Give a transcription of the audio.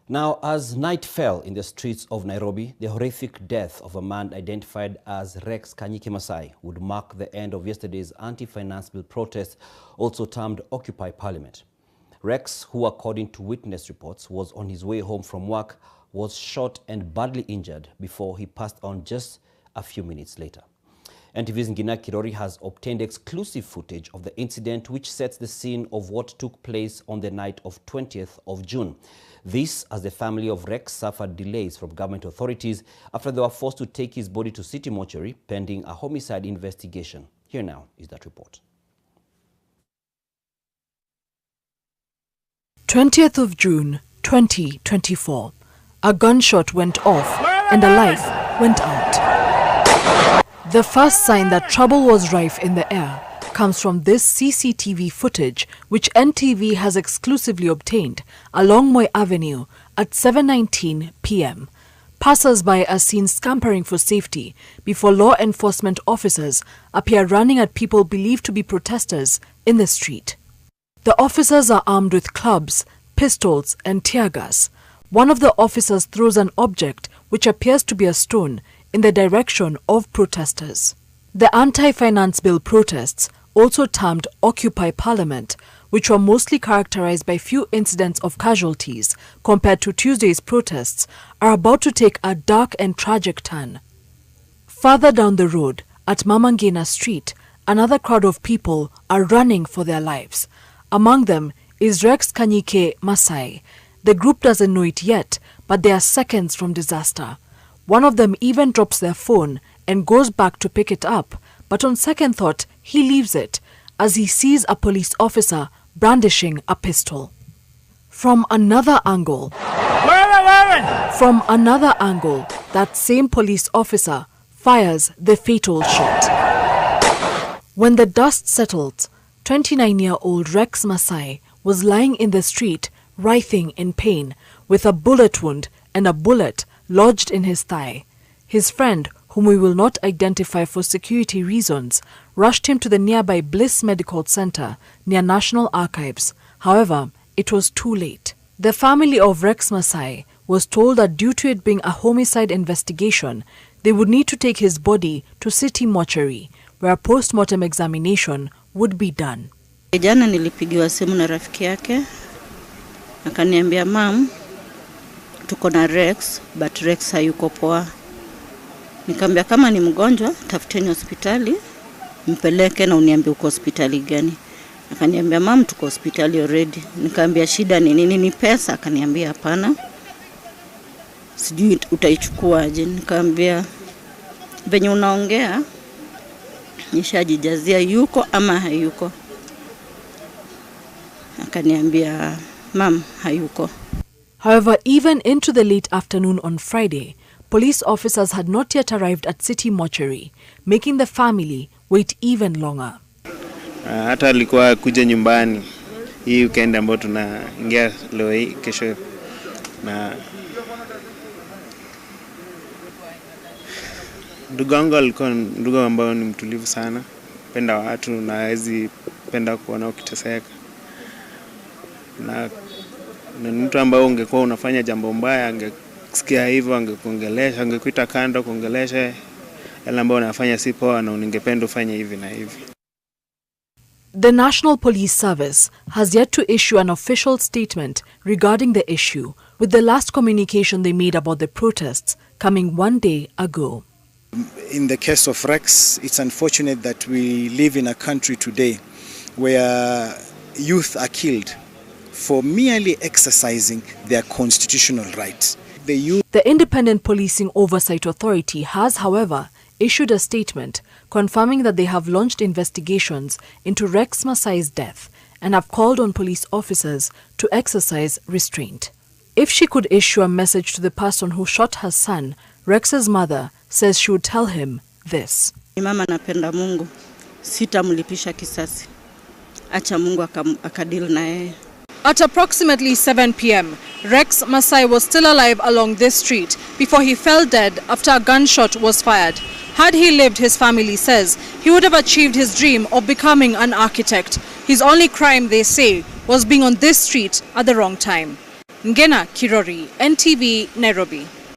Now, as night fell in the streets of Nairobi, the horrific death of a man identified as Rexx Masai would mark the end of yesterday's anti-finance bill protest, also termed Occupy Parliament. Rexx, who according to witness reports was on his way home from work, was shot and badly injured before he passed on just a few minutes later. NTV's Ngina Kirori has obtained exclusive footage of the incident, which sets the scene of what took place on the night of 20th of June. This as the family of Rexx suffered delays from government authorities after they were forced to take his body to City Mortuary pending a homicide investigation. Here now is that report. 20th of June, 2024. A gunshot went off and a life went out. The first sign that trouble was rife in the air comes from this CCTV footage which NTV has exclusively obtained along Moi Avenue at 7:19 p.m. Passers-by are seen scampering for safety before law enforcement officers appear running at people believed to be protesters in the street. The officers are armed with clubs, pistols and tear gas. One of the officers throws an object which appears to be a stone in the direction of protesters. The anti-finance bill protests, also termed Occupy Parliament, which were mostly characterized by few incidents of casualties compared to Tuesday's protests, are about to take a dark and tragic turn. Further down the road, at Mama Ngina Street, another crowd of people are running for their lives. Among them is Rexx Masai. The group doesn't know it yet, but they are seconds from disaster. One of them even drops their phone and goes back to pick it up, but on second thought, he leaves it as he sees a police officer brandishing a pistol. From another angle, that same police officer fires the fatal shot. When the dust settled, 29-year-old Rexx Masai was lying in the street, writhing in pain, with a bullet wound and a bullet lodged in his thigh. His friend, whom we will not identify for security reasons, rushed him to the nearby Bliss Medical Center near National Archives. However, it was too late. The family of Rexx Masai was told that due to it being a homicide investigation, they would need to take his body to City Mortuary, where a post-mortem examination would be done. Jana nilipigiwa simu na rafiki yake, akaniambia mam, tuko na Rexx, but Rexx hayuko poa. Nikamwambia kama ni mgonjwa, tafuteni hospitali, mpeleke na uniambie uko hospitali gani. Akaniambia mam, tuko hospitali already. Nikamwambia shida ni nini? Ni pesa? Akaniambia hapana, sijui utaichukua aje. Nikamwambia venye unaongea nishajijazia yuko ama hayuko. Akaniambia mam, hayuko. However, even into the late afternoon on Friday, police officers had not yet arrived at City Mortuary, making the family wait even longer. Hata alikuwa kuja nyumbani hii weekend ambayo tunaingia leo hii kesho, na ndugu wangu alikuwa ndugu ambao ni mtulivu sana, penda watu na hawezi penda kuona ukiteseka, na mtu ambao ungekuwa unafanya jambo mbaya angesikia hivyo angekuongelesha, angekuita kando kuongelesha yale ambayo unafanya si poa na ungependa ufanye hivi na hivi. The National Police Service has yet to issue an official statement regarding the issue, with the last communication they made about the protests coming one day ago. In the case of Rexx, it's unfortunate that we live in a country today where youth are killed for merely exercising their constitutional rights. The Independent Policing Oversight Authority has, however, issued a statement confirming that they have launched investigations into Rexx Masai's death and have called on police officers to exercise restraint. If she could issue a message to the person who shot her son, Rexx's mother says she would tell him this. Mama napenda Mungu, sitamlipisha kisasi. Acha Mungu akadili na yeye. At approximately 7 p.m., Rexx Masai was still alive along this street before he fell dead after a gunshot was fired. Had he lived, his family says, he would have achieved his dream of becoming an architect. His only crime, they say, was being on this street at the wrong time. Ngena Kirori, NTV, Nairobi.